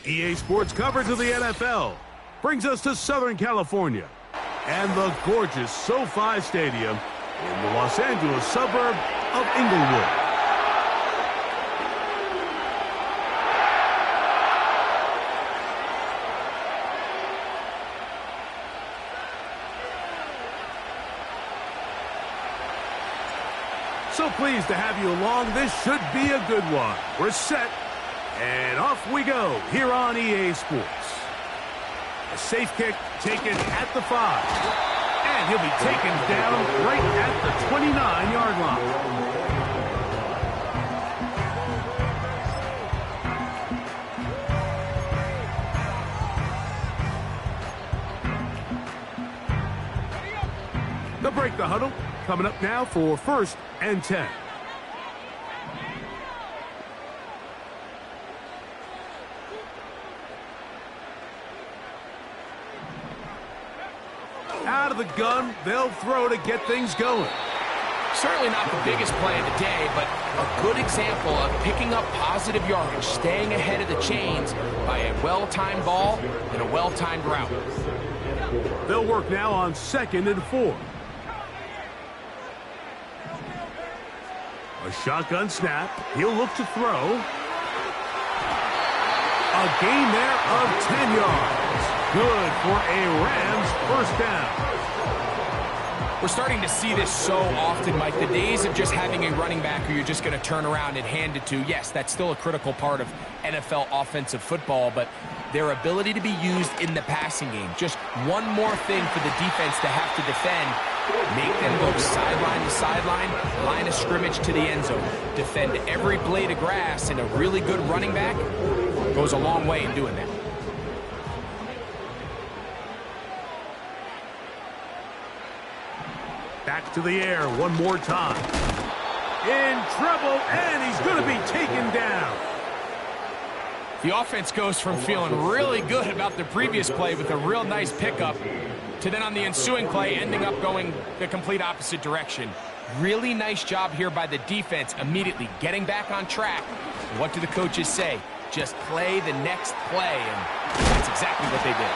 EA Sports coverage of the NFL brings us to Southern California and the gorgeous SoFi Stadium in the Los Angeles suburb of Inglewood. So pleased to have you along. This should be a good one. We're set, and off we go here on EA Sports. A safe kick taken at the 5. And he'll be taken down right at the 29-yard line. They'll break the huddle. Coming up now for 1st and 10. Out of the gun, they'll throw to get things going. Certainly not the biggest play of the day, but a good example of picking up positive yardage, staying ahead of the chains by a well-timed ball and a well-timed route. They'll work now on 2nd and 4. A shotgun snap. He'll look to throw. A gain there of 10 yards. Good for a Rams first down. We're starting to see this so often, Mike. The days of just having a running back who you're just going to turn around and hand it to, yes, that's still a critical part of NFL offensive football, but their ability to be used in the passing game. Just one more thing for the defense to have to defend. Make them go sideline to sideline, line of scrimmage to the end zone. Defend every blade of grass, and a really good running back goes a long way in doing that. Back to the air one more time. In trouble, and he's going to be taken down. The offense goes from feeling really good about the previous play with a real nice pickup to then on the ensuing play ending up going the complete opposite direction. Really nice job here by the defense immediately getting back on track. What do the coaches say? Just play the next play, and that's exactly what they did.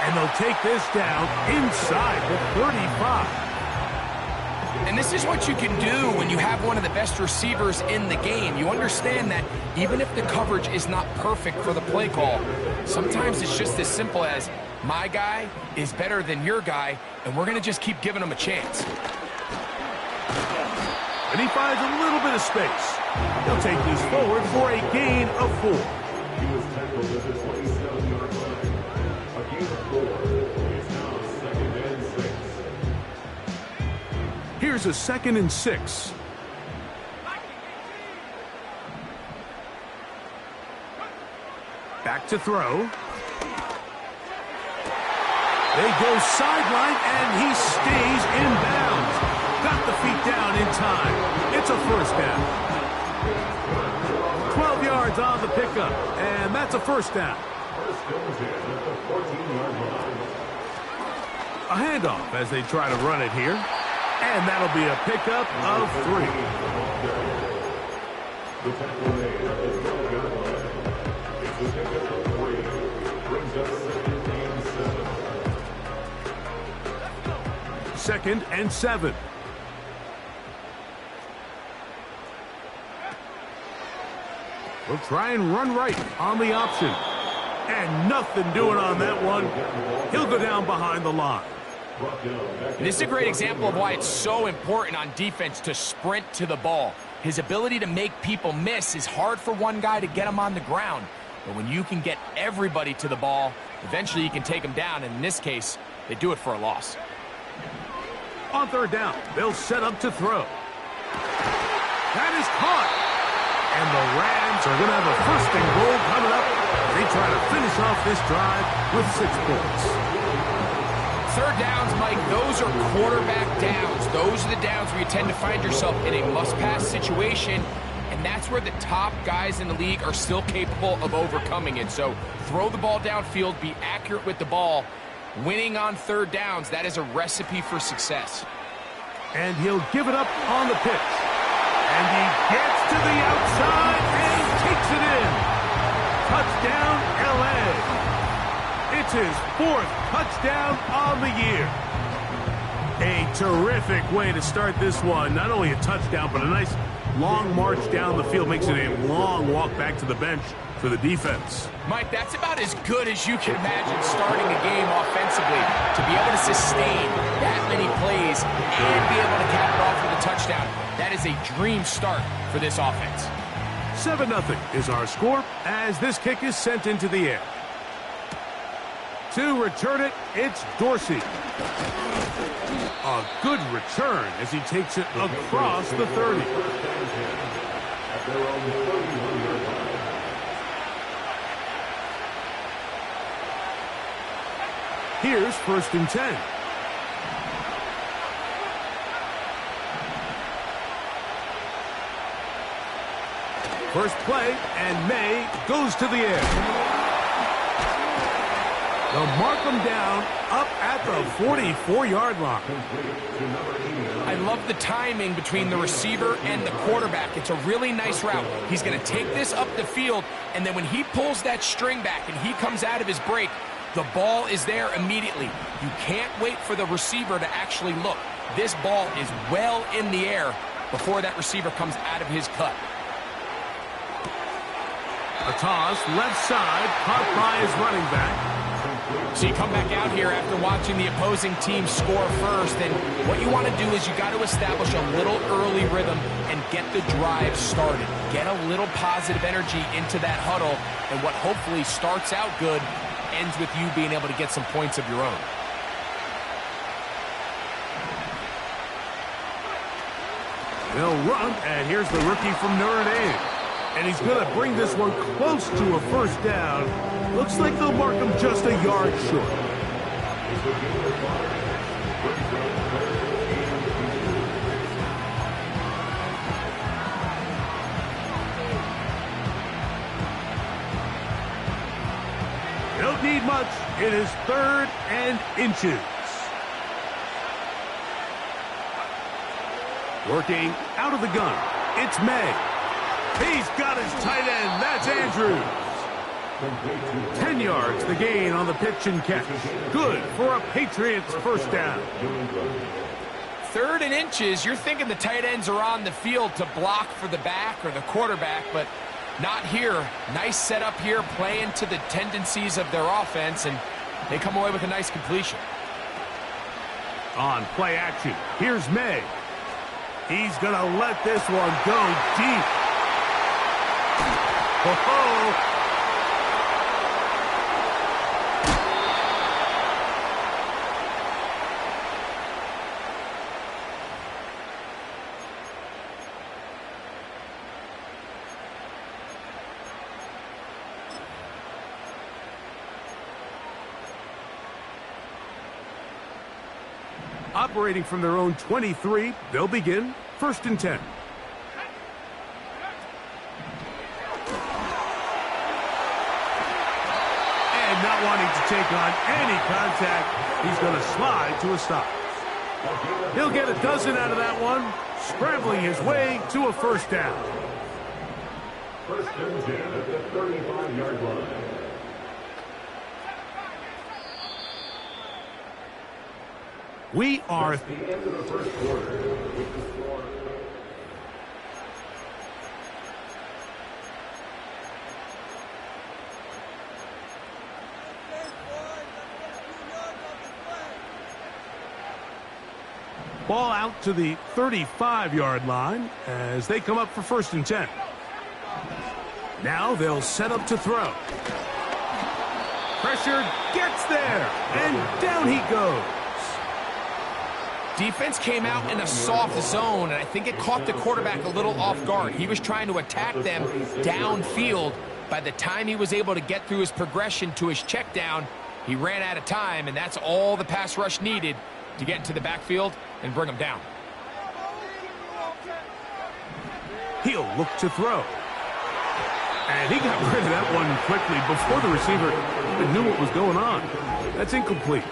And they'll take this down inside the 35. And this is what you can do when you have one of the best receivers in the game. You understand that even if the coverage is not perfect for the play call, sometimes it's just as simple as my guy is better than your guy, and we're going to just keep giving him a chance. And he finds a little bit of space. He'll take this forward for a gain of 4. He was tackled at the 27-yard line. A gain of 4. It's now 2nd and 6. Here's a 2nd and 6. Back to throw. They go sideline, and he stays in bounds. Got the feet down in time. It's a first down. 12 yards on the pickup, and that's a first down. A handoff as they try to run it here. And that'll be a pickup of 3. The tackle made at the 12-yard line. It's a pickup of 3. Brings up 2nd and 7. 2nd and 7. We'll try and run right on the option. And nothing doing on that one. He'll go down behind the line. And this is a great example of why it's so important on defense to sprint to the ball. His ability to make people miss is hard for one guy to get him on the ground. But when you can get everybody to the ball, eventually you can take them down. And in this case, they do it for a loss. On 3rd down, they'll set up to throw. That is caught. And the Rams are going to have a 1st and goal coming up. They try to finish off this drive with 6 points. 3rd downs, Mike, those are quarterback downs. Those are the downs where you tend to find yourself in a must-pass situation, and that's where the top guys in the league are still capable of overcoming it. So throw the ball downfield, be accurate with the ball. Winning on 3rd downs, that is a recipe for success. And he'll give it up on the pitch. And he gets to the outside and takes it in. Touchdown, LA. It's his 4th touchdown on the year. A terrific way to start this one. Not only a touchdown, but a nice long march down the field. Makes it a long walk back to the bench for the defense. Mike, that's about as good as you can imagine starting a game offensively. To be able to sustain that many plays and be able to cap it off with a touchdown, that is a dream start for this offense. 7-0 is our score as this kick is sent into the air. To return it, it's Dorsey. A good return as he takes it across the 30. Here's 1st and 10. First play, and May goes to the air. They'll mark him down up at the 44-yard line. I love the timing between the receiver and the quarterback. It's a really nice route. He's going to take this up the field, and then when he pulls that string back and he comes out of his break, the ball is there immediately. You can't wait for the receiver to actually look. This ball is well in the air before that receiver comes out of his cut. A toss, left side, caught by his running back. So you come back out here after watching the opposing team score first, and what you want to do is you got to establish a little early rhythm and get the drive started. Get a little positive energy into that huddle, and what hopefully starts out good ends with you being able to get some points of your own. They'll run, and here's the rookie from Notre Dame. And he's going to bring this one close to a first down. Looks like they'll mark him just a yard short. Don't need much. It is 3rd and inches. Working out of the gun. It's May. He's got his tight end. That's Andrews. 10 yards the gain on the pitch and catch. Good for a Patriots first down. 3rd and inches, you're thinking the tight ends are on the field to block for the back or the quarterback, but not here. Nice setup here, playing to the tendencies of their offense, and they come away with a nice completion. On play action, here's May. He's going to let this one go deep. Oh-ho! Operating from their own 23, they'll begin 1st and 10. And not wanting to take on any contact, he's going to slide to a stop. He'll get a dozen out of that one, scrambling his way to a first down. 1st and 10 at the 35-yard line. We are That's the end of the first quarter with the score. ball out to the 35-yard line as they come up for 1st and 10. Now they'll set up to throw. Pressure gets there, and down he goes. Defense came out in a soft zone, and I think it caught the quarterback a little off guard. He was trying to attack them downfield. By the time he was able to get through his progression to his check down, he ran out of time, and that's all the pass rush needed to get into the backfield and bring him down. He'll look to throw. And he got rid of that one quickly before the receiver even knew what was going on. That's incomplete.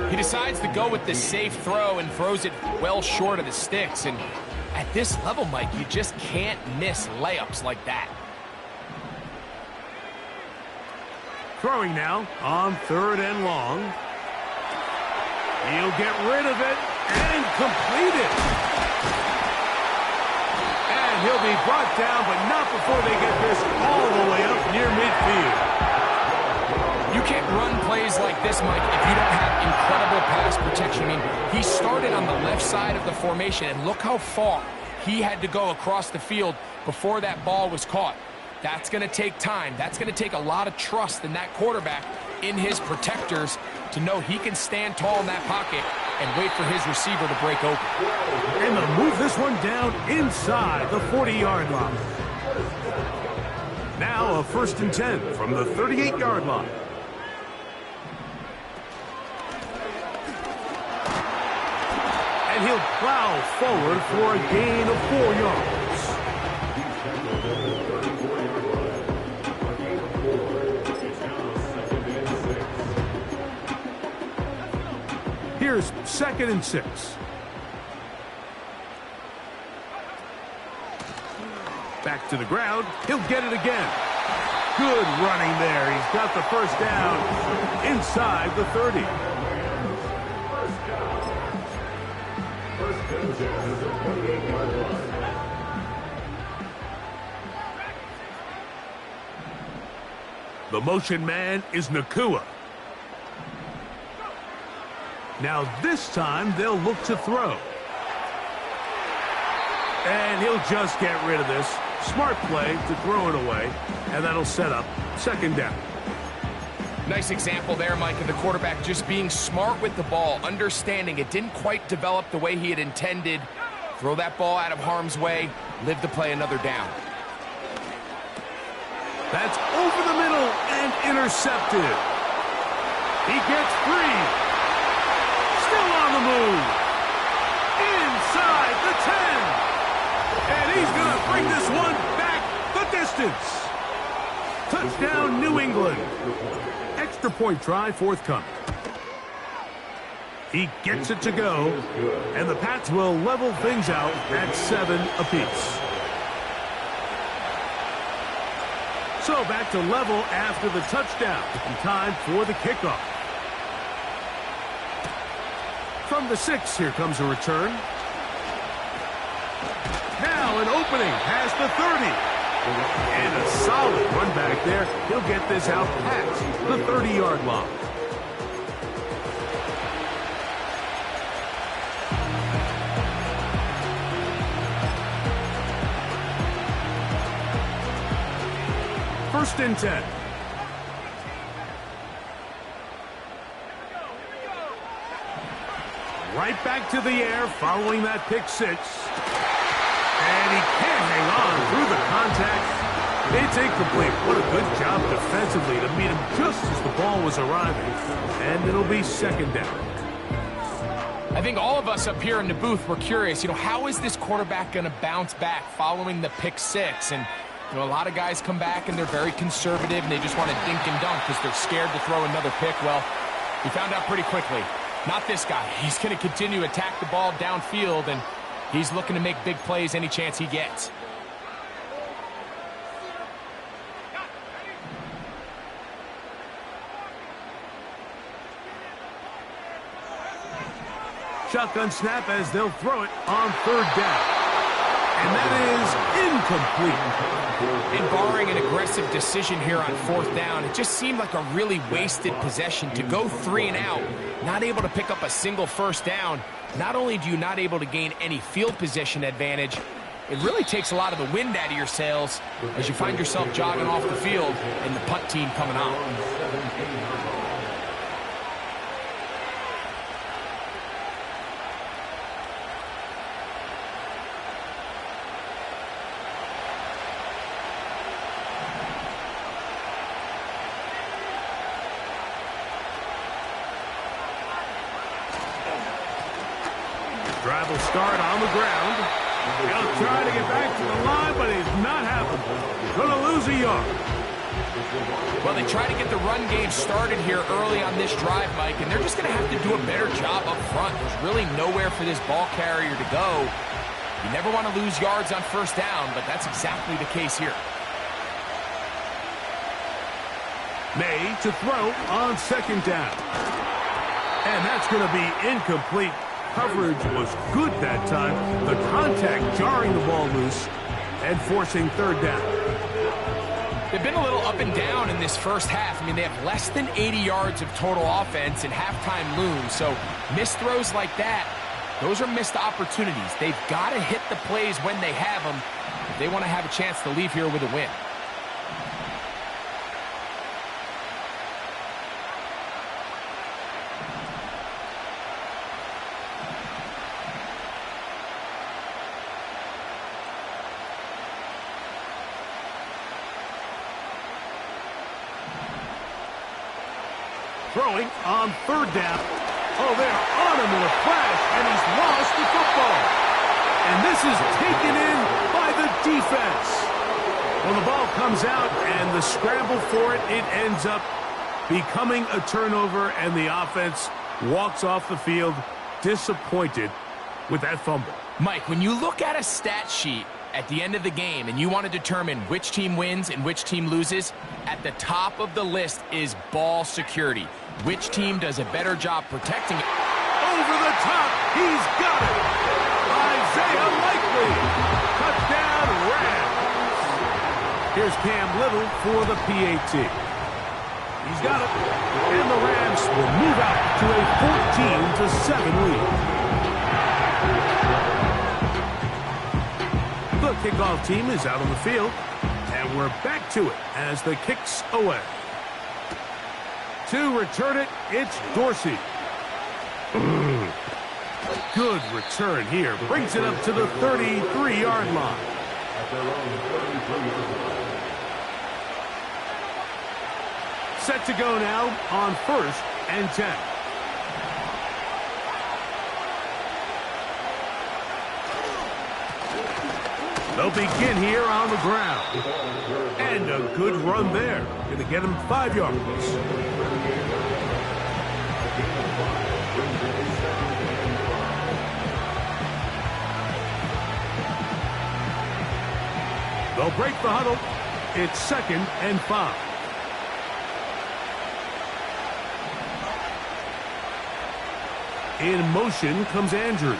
He decides to go with the safe throw and throws it well short of the sticks. And at this level, Mike, you just can't miss layups like that. Throwing now on 3rd and long. He'll get rid of it and complete it. And he'll be brought down, but not before they get this all the way up near midfield. You can't run plays like this, Mike, if you don't have incredible pass protection. I mean, he started on the left side of the formation, and look how far he had to go across the field before that ball was caught. That's going to take time. That's going to take a lot of trust in that quarterback, in his protectors, to know he can stand tall in that pocket and wait for his receiver to break open. And they'll move this one down inside the 40-yard line. Now a 1st and 10 from the 38-yard line. And he'll plow forward for a gain of 4 yards. Here's 2nd and 6. Back to the ground. He'll get it again. Good running there. He's got the 1st down inside the 30. The motion man is Nakua. Now this time they'll look to throw. And he'll just get rid of this. Smart play to throw it away. And that'll set up 2nd down. Nice example there, Mike, of the quarterback just being smart with the ball, understanding it didn't quite develop the way he had intended. Throw that ball out of harm's way, live to play another down. That's over the middle and intercepted. He gets free. Still on the move. Inside the 10. And he's going to bring this one back the distance. Touchdown, New England. Extra point try forthcoming. He gets it to go, and the Pats will level things out at 7 apiece. So back to level after the touchdown, and time for the kickoff. From the 6, here comes a return. Now an opening past the 30. And a solid run back there. He'll get this out past the 30-yard line. First and 10. Right back to the air following that pick 6. And he can't hang on through the contact. It's incomplete. What a good job defensively to meet him just as the ball was arriving. And it'll be 2nd down. I think all of us up here in the booth were curious, how is this quarterback going to bounce back following the pick 6? And, a lot of guys come back and they're very conservative and they just want to dink and dunk because they're scared to throw another pick. Well, we found out pretty quickly. Not this guy. He's going to continue to attack the ball downfield, and he's looking to make big plays any chance he gets. Shotgun snap as they'll throw it on 3rd down. And that is incomplete. And barring an aggressive decision here on 4th down, it just seemed like a really wasted possession to go 3 and out, not able to pick up a single 1st down. Not only do you not able to gain any field position advantage, it really takes a lot of the wind out of your sails as you find yourself jogging off the field and the punt team coming on. Drive will start on the ground. He'll try to get back to the line, but it's not happening. Going to lose a yard. Well, they try to get the run game started here early on this drive, Mike, and they're just going to have to do a better job up front. There's really nowhere for this ball carrier to go. You never want to lose yards on 1st down, but that's exactly the case here. May to throw on second down. And that's going to be incomplete. Coverage was good that time. The contact jarring the ball loose and forcing third down. They've been a little up and down in this first half. I mean, they have less than 80 yards of total offense and halftime looms. So missed throws like that, those are missed opportunities. They've got to hit the plays when they have them if they want to have a chance to leave here with a win. Throwing on third down. Oh, they're on him in a flash, and he's lost the football. And this is taken in by the defense. Well, the ball comes out, and the scramble for it, it ends up becoming a turnover, and the offense walks off the field disappointed with that fumble. Mike, when you look at a stat sheet at the end of the game and you want to determine which team wins and which team loses, at the top of the list is ball security. Which team does a better job protecting it? Over the top, he's got it. Isaiah Likely, touchdown Rams. Here's Cam Little for the PAT. He's got it, and the Rams will move out to a 14-7 lead. The kickoff team is out on the field, and we're back to it as the kick's away. To return it, it's Dorsey. Good return here. Brings it up to the 33-yard line. Set to go now on 1st and 10. They'll begin here on the ground. And a good run there. Going to get him 5 yards. They'll break the huddle. It's 2nd and 5. In motion comes Andrews.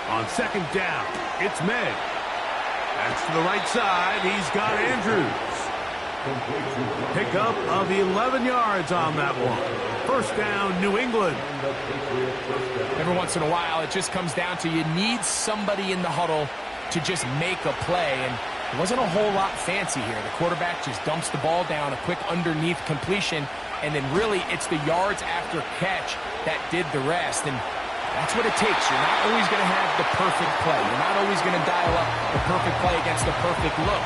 On 2nd down, it's May. That's to the right side. He's got Andrews. Pickup of 11 yards on that one. 1st down, New England. Every once in a while, it just comes down to you need somebody in the huddle to just make a play, and it wasn't a whole lot fancy here. The quarterback just dumps the ball down, a quick underneath completion, and then really it's the yards after catch that did the rest, and that's what it takes. You're not always going to have the perfect play. You're not always going to dial up the perfect play against the perfect look.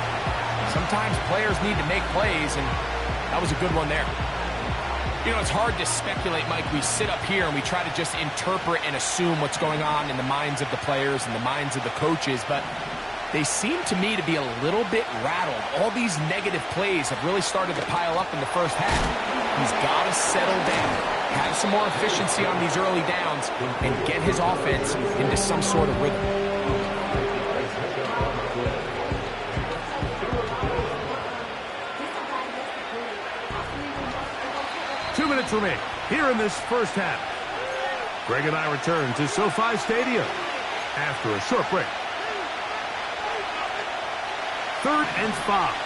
Sometimes players need to make plays, and that was a good one there. You know, it's hard to speculate, Mike. We sit up here and we try to just interpret and assume what's going on in the minds of the players and the minds of the coaches, but they seem to me to be a little bit rattled. All these negative plays have really started to pile up in the first half. He's got to settle down, have some more efficiency on these early downs, and get his offense into some sort of rhythm. 2 minutes remain here in this first half. Greg and I return to SoFi Stadium after a short break. 3rd and 5.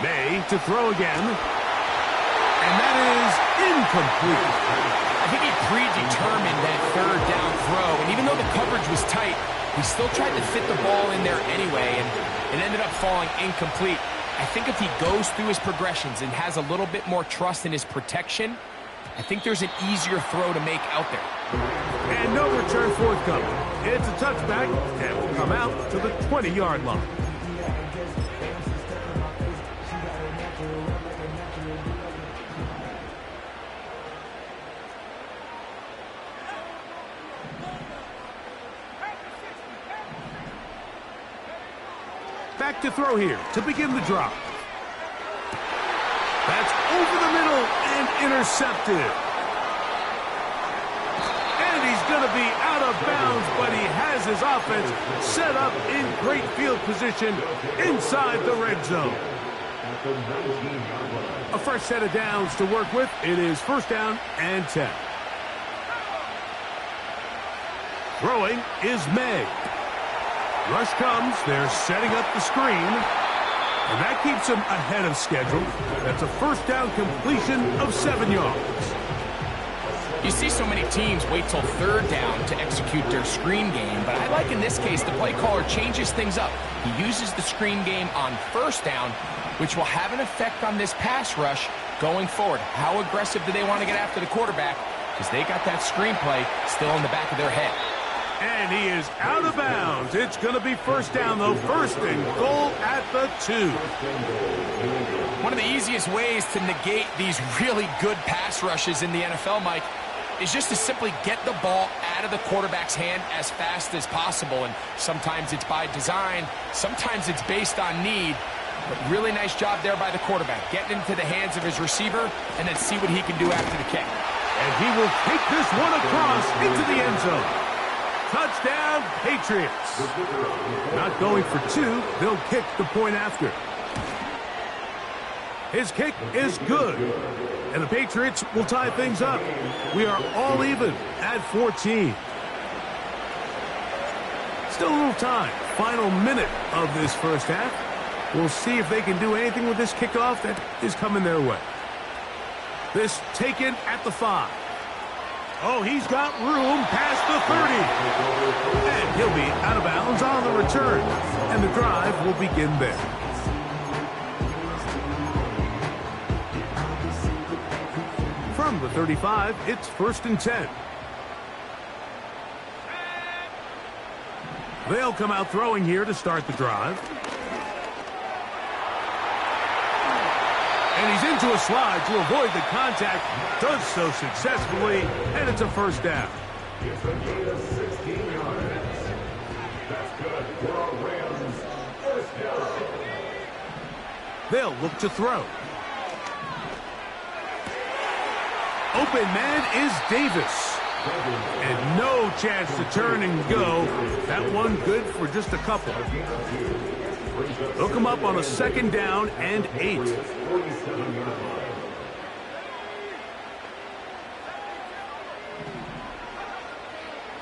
May to throw again. And that is incomplete. I think he predetermined that 3rd down throw, and even though the coverage was tight, he still tried to fit the ball in there anyway, and it ended up falling incomplete. I think if he goes through his progressions and has a little bit more trust in his protection, I think there's an easier throw to make out there. And no return forthcoming. It's a touchback, and will come out to the 20-yard line. to throw here to begin the drive. That's over the middle and intercepted. And he's going to be out of bounds, but he has his offense set up in great field position inside the red zone. A fresh set of downs to work with. It is first down and 10. Throwing is May. Rush comes. They're setting up the screen. And that keeps him ahead of schedule. That's a first down completion of 7 yards. You see so many teams wait till third down to execute their screen game, but I like in this case the play caller changes things up. He uses the screen game on first down, which will have an effect on this pass rush going forward. How aggressive do they want to get after the quarterback? Because they got that screen play still in the back of their head. And he is out of bounds. It's going to be first down, though. First and goal at the 2. One of the easiest ways to negate these really good pass rushes in the NFL, Mike, is just to simply get the ball out of the quarterback's hand as fast as possible. And sometimes it's by design, sometimes it's based on need. But really nice job there by the quarterback, getting into the hands of his receiver and then see what he can do after the kick. And he will take this one across into the end zone. Touchdown, Patriots. Not going for 2. They'll kick the point after. His kick is good. And the Patriots will tie things up. We are all even at 14. Still a little time. Final minute of this first half. We'll see if they can do anything with this kickoff that is coming their way. This taken at the 5. Oh, he's got room past the 30. And he'll be out of bounds on the return. And the drive will begin there. From the 35, it's first and 10. They'll come out throwing here to start the drive. And he's into a slide to avoid the contact. Does so successfully, and it's a first down. It's a gain of 16 yards. That's good for our Rams. First down. They'll look to throw. Open man is Davis. And no chance to turn and go. That one good for just a couple. They'll come up on a second down and 8.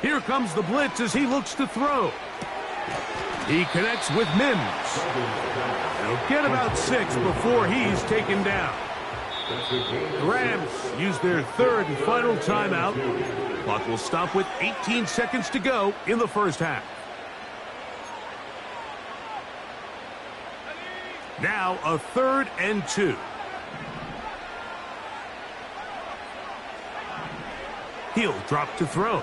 Here comes the blitz as he looks to throw. He connects with Mims. He'll get about 6 before he's taken down. The Rams use their third and final timeout. Clock will stop with 18 seconds to go in the first half. Now a 3rd and 2. He'll drop to throw.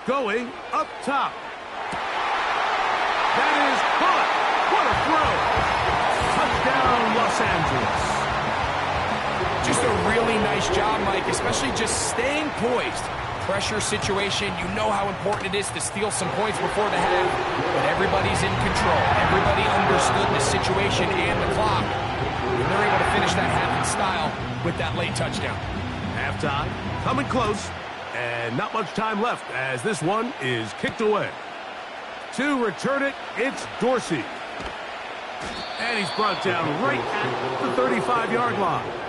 Going up top. That is caught. What a throw. Touchdown, Los Angeles. Just a really nice job, Mike, especially just staying poised. Pressure situation, you know how important it is to steal some points before the half, but everybody's in control. Everybody understood the situation and the clock, and they're able to finish that half in style with that late touchdown. Halftime, coming close, and not much time left as this one is kicked away. To return it, it's Dorsey. And he's brought down right at the 35-yard line.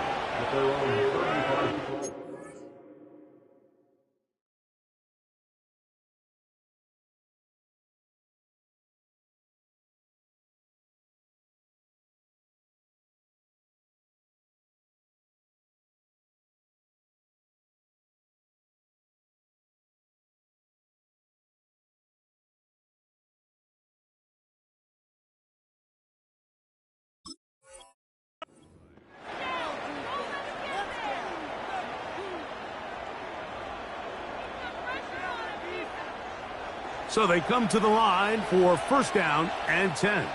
So they come to the line for first down and 10.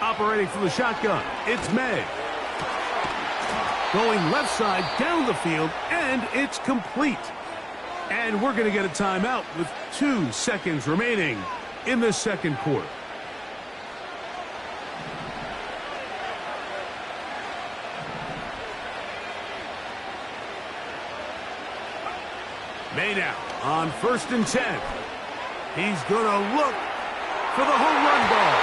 Operating from the shotgun, it's May. going left side down the field, and it's complete. And we're going to get a timeout with 2 seconds remaining in the second quarter. May now on 1st and 10. He's going to look for the home run ball.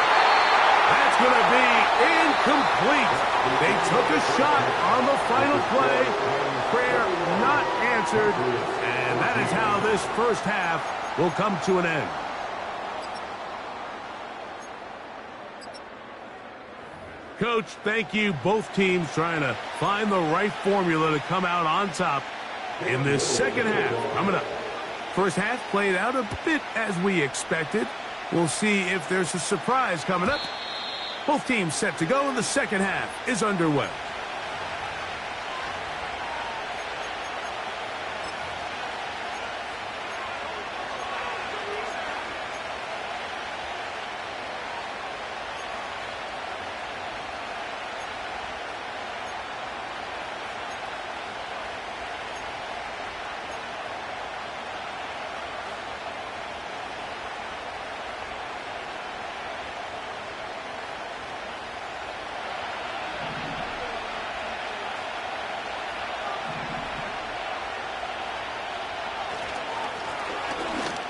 That's going to be incomplete. They took a shot on the final play. Prayer not answered. And that is how this first half will come to an end. Coach, thank you. Both teams trying to find the right formula to come out on top in this second half. Coming up. First half played out a bit as we expected. We'll see if there's a surprise coming up. Both teams set to go, and the second half is underway.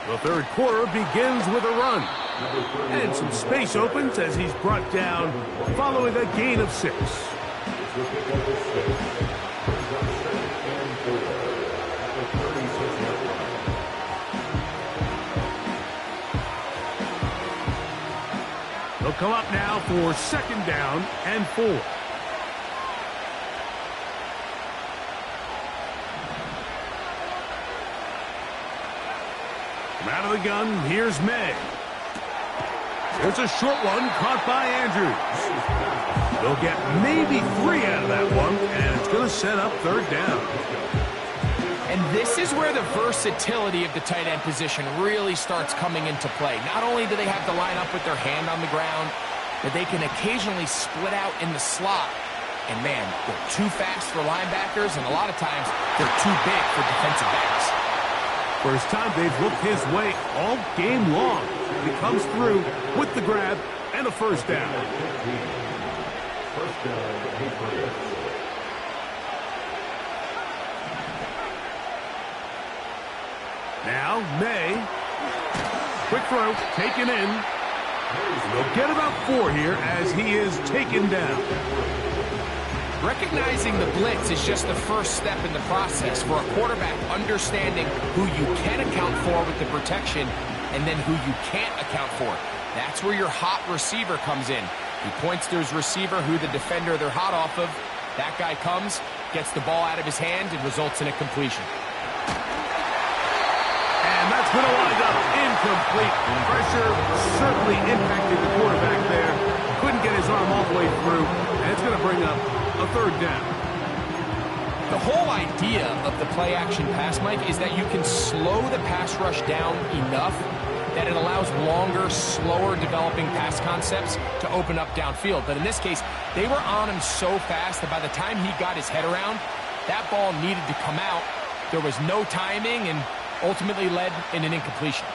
The third quarter begins with a run. And some space opens as he's brought down following a gain of 6. They'll come up now for 2nd down and 4. Out of the gun, here's May. There's a short one caught by Andrews. They'll get maybe 3 out of that one, and it's going to set up 3rd down. And this is where the versatility of the tight end position really starts coming into play. Not only do they have to line up with their hand on the ground, but they can occasionally split out in the slot. And man, they're too fast for linebackers, and a lot of times they're too big for defensive backs. First time they've looked his way all game long. He comes through with the grab and a 1st down. Now May. Quick throw, taken in. They'll get about 4 here as he is taken down. Recognizing the blitz is just the first step in the process for a quarterback understanding who you can account for with the protection and then who you can't account for. That's where your hot receiver comes in. He points to his receiver who the defender they're hot off of. That guy comes, gets the ball out of his hand, and results in a completion. And that's going to wind up incomplete. Pressure certainly impacted the quarterback there. Couldn't get his arm all the way through, and it's going to bring up a 3rd down. The whole idea of the play-action pass, Mike, is that you can slow the pass rush down enough that it allows longer, slower developing pass concepts to open up downfield. But in this case, they were on him so fast that by the time he got his head around, that ball needed to come out. There was no timing and ultimately led in an incompletion.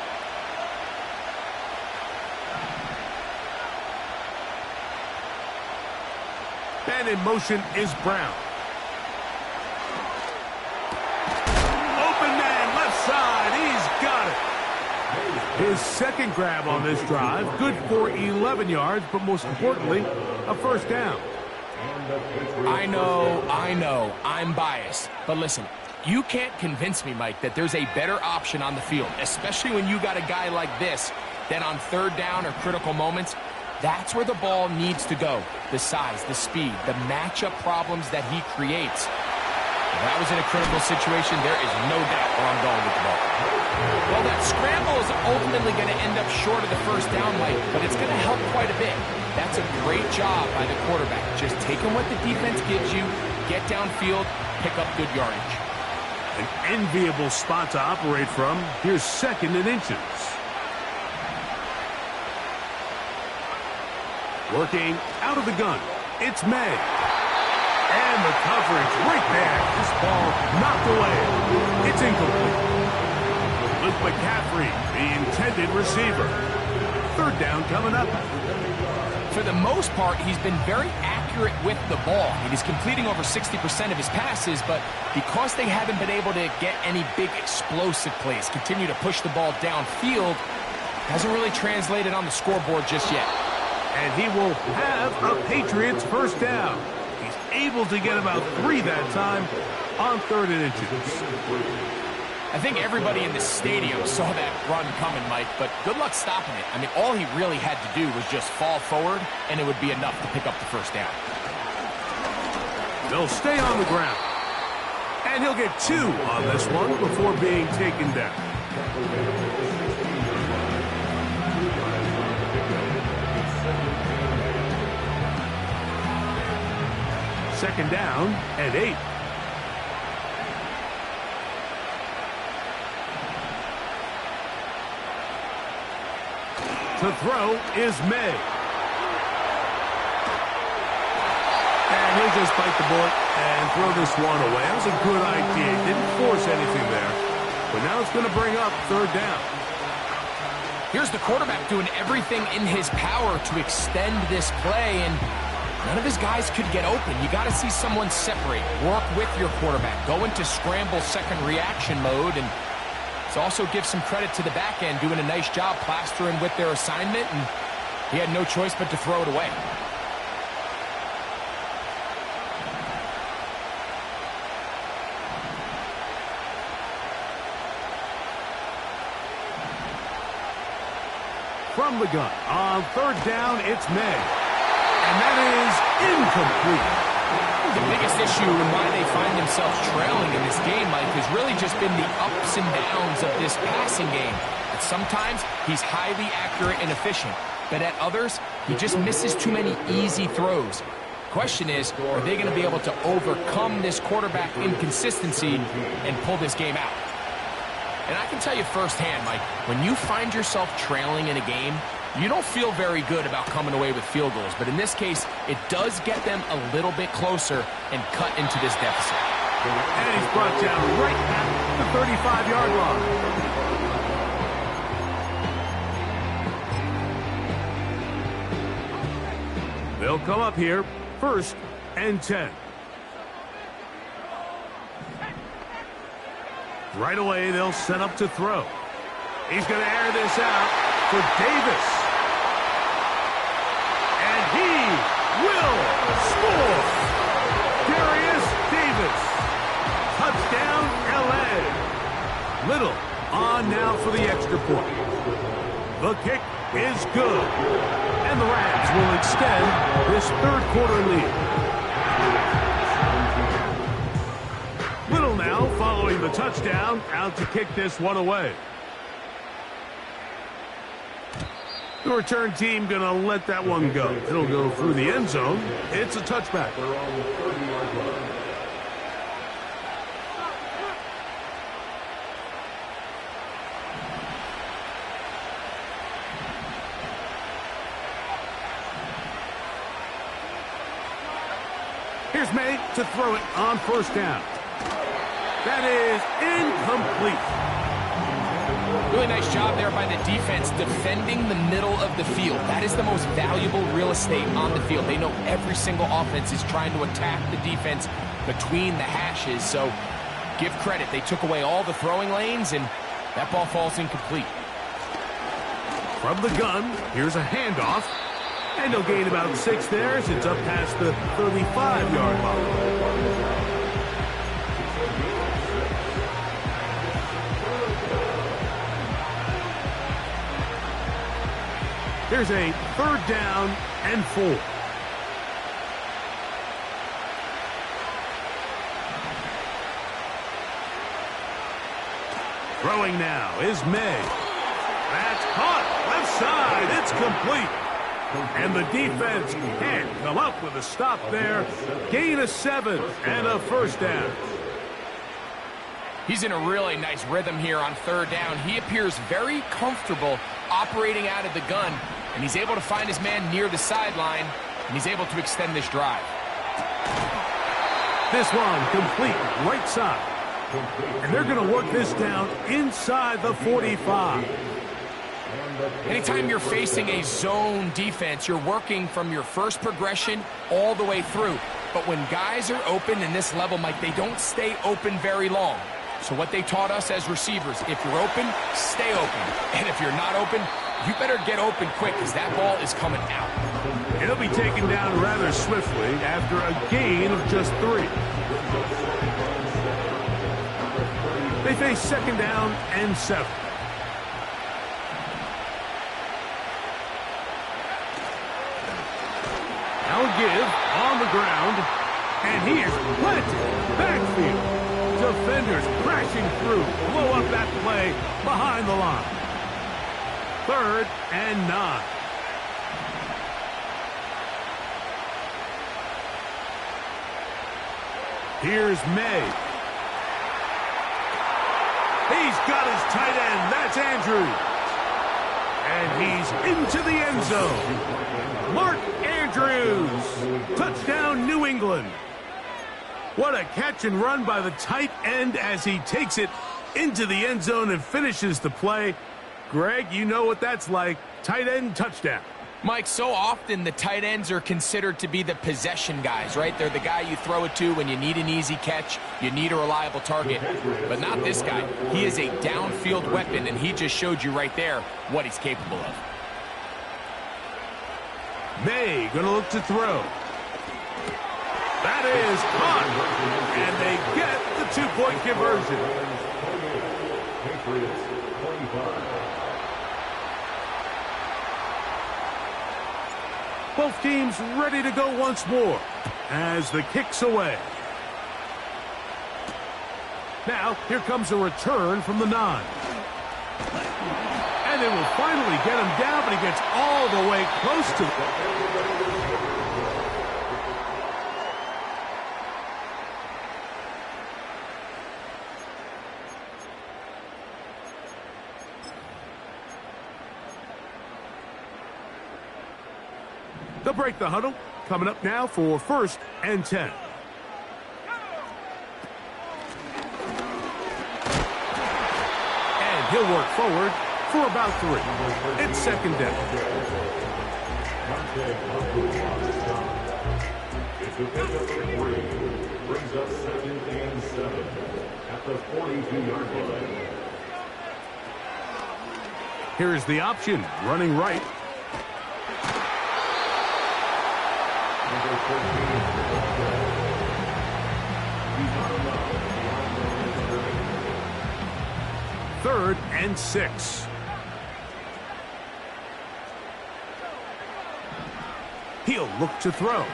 And in motion is Brown. Open man, left side. He's got it. His 2nd grab on this drive. Good for 11 yards, but most importantly, a 1st down. I know, I'm biased. But listen, you can't convince me, Mike, that there's a better option on the field, especially when you got a guy like this, that on 3rd down or critical moments, that's where the ball needs to go. The size, the speed, the matchup problems that he creates. If that was in a critical situation, there is no doubt where I'm going with the ball. Well, that scramble is ultimately going to end up short of the 1st down, Mike, but it's going to help quite a bit. That's a great job by the quarterback. Just taking what the defense gives you, get downfield, pick up good yardage. An enviable spot to operate from. Here's 2nd and inches. Working out of the gun, it's May. And the coverage right there. This ball knocked away. It's incomplete. Luke McCaffrey, the intended receiver. Third down coming up. For the most part, he's been very accurate with the ball. He's completing over 60% of his passes, but because they haven't been able to get any big explosive plays, continue to push the ball downfield, hasn't really translated on the scoreboard just yet. And he will have a Patriots first down. He's able to get about 3 that time on 3rd and inches. I think everybody in the stadium saw that run coming, Mike, but good luck stopping it. I mean, all he really had to do was just fall forward, and it would be enough to pick up the first down. They'll stay on the ground. And he'll get 2 on this one before being taken down. Second down and 8. To throw is May. And he'll just bite the bullet and throw this one away. That was a good idea. Didn't force anything there. But now it's going to bring up 3rd down. Here's the quarterback doing everything in his power to extend this play, and none of his guys could get open. You got to see someone separate, work with your quarterback, go into scramble second reaction mode, and also give some credit to the back end, doing a nice job plastering with their assignment, and he had no choice but to throw it away. From the gun, on 3rd down, it's May. And that is incomplete. The biggest issue and why they find themselves trailing in this game, Mike, has really just been the ups and downs of this passing game. But sometimes he's highly accurate and efficient, but at others, he just misses too many easy throws. Question is, are they going to be able to overcome this quarterback inconsistency and pull this game out? And I can tell you firsthand, Mike, when you find yourself trailing in a game, you don't feel very good about coming away with field goals. But in this case, it does get them a little bit closer and cut into this deficit. And he's brought down right at the 35-yard line. They'll come up here, 1st and 10. Right away, they'll set up to throw. He's going to air this out for Davis. And he will score. Darius Davis. Touchdown, L.A. Little on now for the extra point. The kick is good. And the Rams will extend this 3rd quarter lead. Little now following the touchdown, out to kick this one away. The return team going to let that one go. It'll go through the end zone. It's a touchback. Here's May to throw it on 1st down. That is incomplete. Really nice job there by the defense defending the middle of the field. That is the most valuable real estate on the field. They know every single offense is trying to attack the defense between the hashes. So give credit. They took away all the throwing lanes, and that ball falls incomplete. From the gun, here's a handoff. And he'll gain about 6 there as it's up past the 35-yard line. Here's a 3rd down and 4. Throwing now is May. That's caught. Left side. It's complete. And the defense can't come up with a stop there. Gain of 7 and a 1st down. He's in a really nice rhythm here on 3rd down. He appears very comfortable operating out of the gun, and he's able to find his man near the sideline, and he's able to extend this drive. This one complete right side. And they're going to work this down inside the 45. Anytime you're facing a zone defense, you're working from your first progression all the way through. But when guys are open in this level, Mike, they don't stay open very long. So what they taught us as receivers, if you're open, stay open. And if you're not open, you better get open quick because that ball is coming out. He'll be taken down rather swiftly after a gain of just 3. They face second down and 7. Now a give on the ground, and he is planted backfield. Defenders crashing through, blow up that play behind the line. 3rd and 9. Here's May. He's got his tight end. That's Andrews. And he's into the end zone. Mark Andrews. Touchdown, New England. What a catch and run by the tight end as he takes it into the end zone and finishes the play. Greg, you know what that's like. Tight end touchdown. Mike, so often the tight ends are considered to be the possession guys, right? They're the guy you throw it to when you need an easy catch, you need a reliable target. But not this guy. He is a downfield weapon, and he just showed you right there what he's capable of. May going to look to throw. That is caught, and they get the 2-point conversion. Both teams ready to go once more as the kick's away. Now, here comes a return from the 9. And they will finally get him down, but he gets all the way close to it. They'll break the huddle. Coming up now for 1st and 10. And he'll work forward for about 3. It's 2nd down. It's a pick up of 3. Brings up 2nd and 7 at the 42-yard line. Here's the option, running right. Third and 6. He'll look to throw.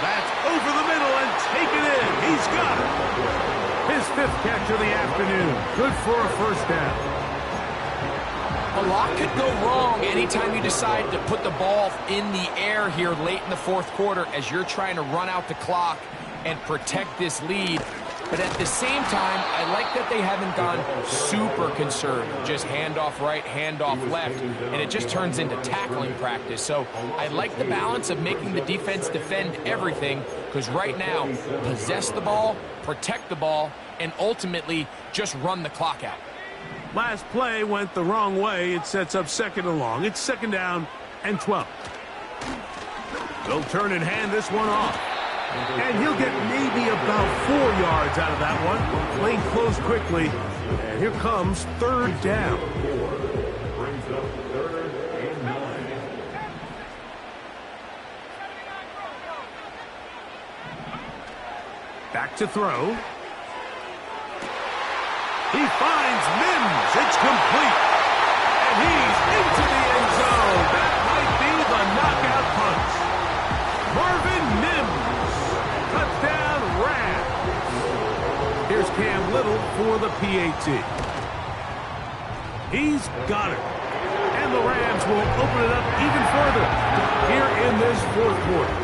That's over the middle and taken in. He's got it. His 5th catch of the afternoon. Good for a 1st down. A lot could go wrong anytime you decide to put the ball in the air here late in the 4th quarter as you're trying to run out the clock and protect this lead. But at the same time, I like that they haven't gone super conservative. Just handoff right, handoff left, and it just turns into tackling practice. So I like the balance of making the defense defend everything, because right now, possess the ball, protect the ball, and ultimately just run the clock out. Last play went the wrong way. It sets up 2nd and long. It's 2nd down and 12. They'll turn and hand this one off. And he'll get maybe about 4 yards out of that one. Lane closed quickly. And here comes 3rd down. Brings up 3rd and 9. Back to throw. He finds Mims. It's complete. And he's into the end zone. That might be the knockout punch. Marvin Mims. Touchdown Rams. Here's Cam Little for the PAT. He's got it. And the Rams will open it up even further here in this 4th quarter.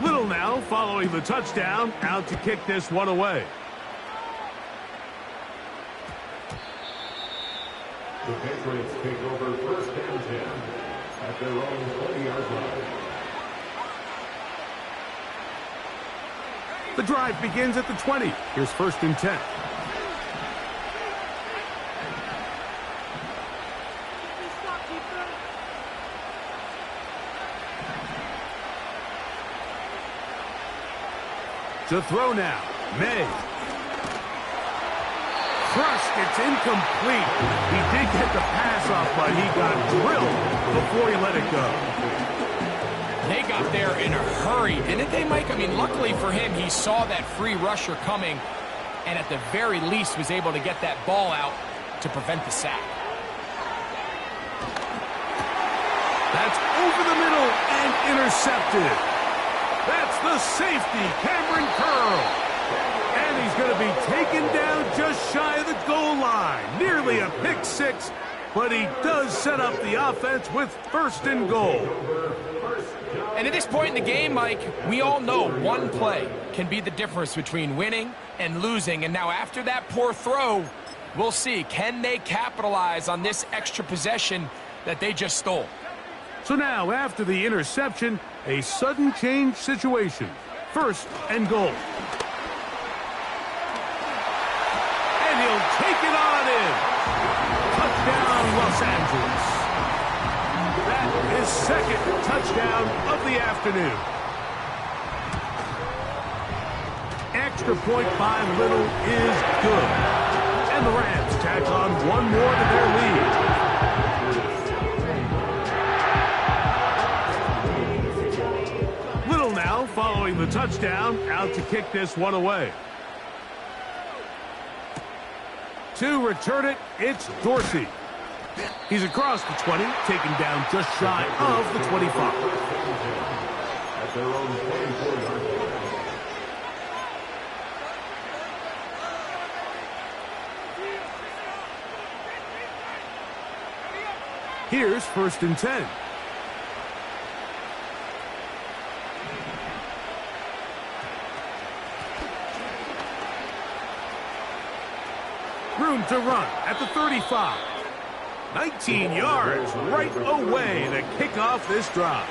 Little now following the touchdown, out to kick this one away. The Patriots take over 1st and 10 at their own 20-yard line. The drive begins at the 20. Here's 1st and 10. To throw now, May. Crushed, it's incomplete. He did get the pass off, but he got drilled before he let it go. They got there in a hurry, didn't they, Mike? I mean, luckily for him, he saw that free rusher coming, and at the very least was able to get that ball out to prevent the sack. That's over the middle and intercepted. That's the safety, Cameron Curl. And he's going to be taken down just shy of the goal line. Nearly a pick six, but he does set up the offense with 1st and goal. And at this point in the game, Mike, we all know one play can be the difference between winning and losing. And now after that poor throw, we'll see, can they capitalize on this extra possession that they just stole? So now, after the interception, a sudden change situation. 1st and goal. And he'll take it on in. Touchdown, Los Angeles. That is 2nd touchdown of the afternoon. Extra point by Little is good. And the Rams tack on one more to their lead. Following the touchdown, out to kick this one away. To return it, it's Dorsey. He's across the 20, taken down just shy of the 25. At their own 24-yard line. Here's 1st and 10. Room to run at the 35. 19 yards right away to kick off this drive.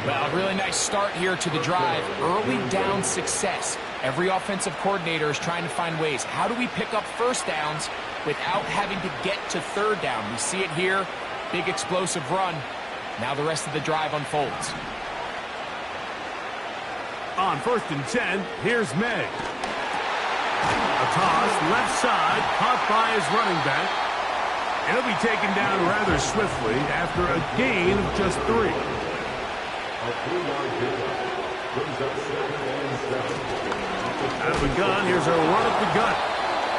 Well, really nice start here to the drive. Early down success. Every offensive coordinator is trying to find ways. How do we pick up 1st downs without having to get to 3rd down? We see it here. Big explosive run. Now the rest of the drive unfolds. On 1st and 10, here's May. A toss, left side, caught by his running back. And he'll be taken down rather swiftly after a gain of just 3. A 3-yard pickup brings up 2nd and 7. Out of the gun, here's a run up the gut.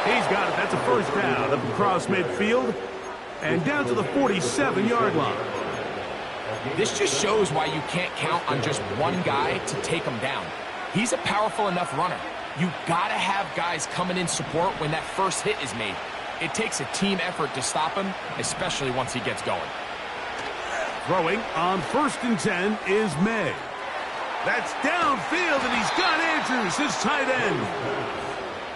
He's got it. That's a 1st down up across midfield and down to the 47-yard line. This just shows why you can't count on just one guy to take him down. He's a powerful enough runner. You gotta have guys coming in support when that 1st hit is made. It takes a team effort to stop him, especially once he gets going. Throwing on 1st and 10 is May. That's downfield, and he's got Andrews, his tight end.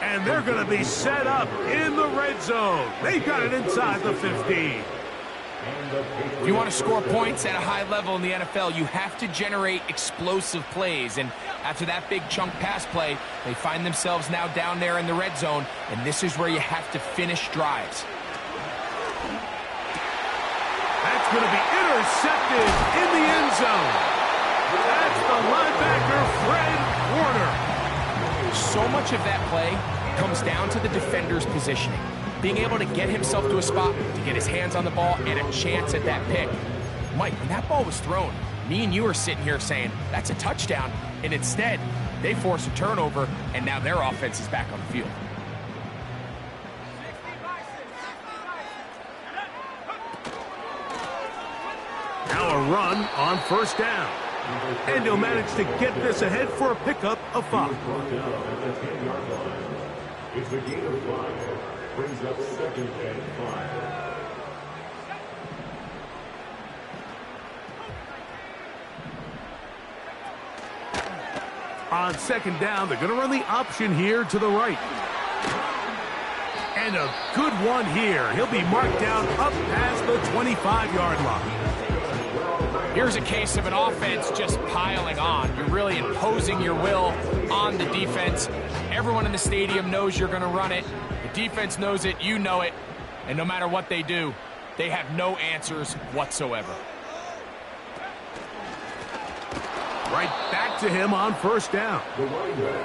And they're going to be set up in the red zone. They've got it inside the 15. If you want to score points at a high level in the NFL, you have to generate explosive plays. And after that big chunk pass play, they find themselves now down there in the red zone, and this is where you have to finish drives. That's going to be intercepted in the end zone. That's the linebacker, Fred Warner. So much of that play comes down to the defender's positioning. Being able to get himself to a spot, to get his hands on the ball, and a chance at that pick. Mike, when that ball was thrown, me and you were sitting here saying, that's a touchdown. And instead, they force a turnover, and now their offense is back on the field. Now a run on 1st down. And he'll manage to get this ahead for a pickup of 5. It's a gain of 5. Brings up 2nd and 5. On 2nd down, they're going to run the option here to the right. And a good one here. He'll be marked down up past the 25-yard line. Here's a case of an offense just piling on. You're really imposing your will on the defense. Everyone in the stadium knows you're going to run it. The defense knows it, you know it. And no matter what they do, they have no answers whatsoever. Right back to him on first down.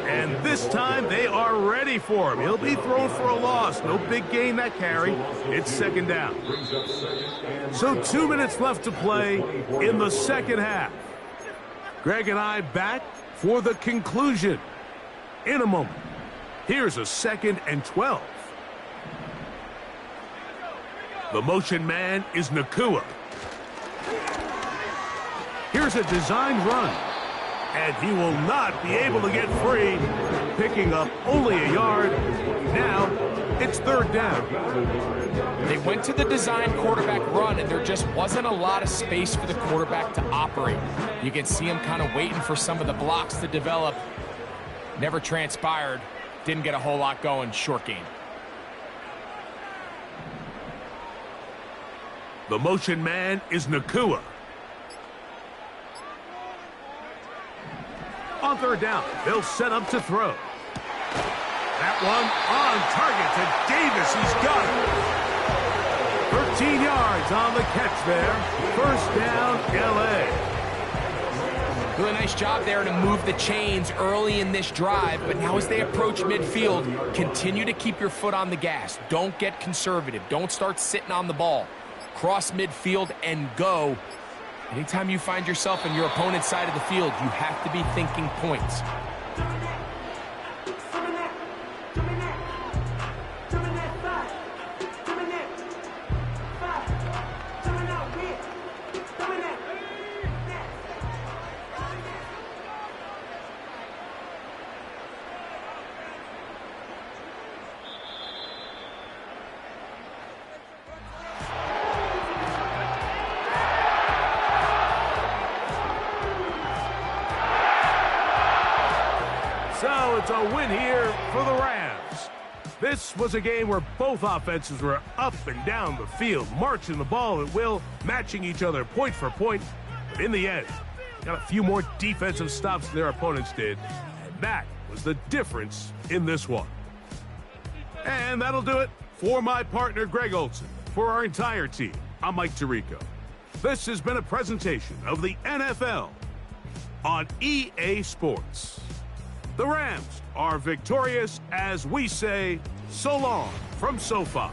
And this time they are ready for him. He'll be thrown for a loss. No big gain that carry. It's second down. So 2 minutes left to play in the second half. Greg and I back for the conclusion in a moment. Here's a 2nd and 12. The motion man is Nakua. Here's a designed run. And he will not be able to get free, picking up only a yard. Now, it's third down. They went to the design quarterback run, and there just wasn't a lot of space for the quarterback to operate. You can see him kind of waiting for some of the blocks to develop. Never transpired. Didn't get a whole lot going. Short game. The motion man is Nakua. On third down, they'll set up to throw. That one on target to Davis. He's got it. 13 yards on the catch there. First down, L.A. Really nice job there to move the chains early in this drive, but now as they approach midfield, continue to keep your foot on the gas. Don't get conservative. Don't start sitting on the ball. Cross midfield and go. Anytime you find yourself on your opponent's side of the field, you have to be thinking points. So it's a win here for the Rams. This was a game where both offenses were up and down the field, marching the ball at will, matching each other point for point. But in the end, got a few more defensive stops than their opponents did. And that was the difference in this one. And that'll do it for my partner, Greg Olson. For our entire team, I'm Mike Tirico. This has been a presentation of the NFL on EA Sports. The Rams are victorious as we say so long from SoFi.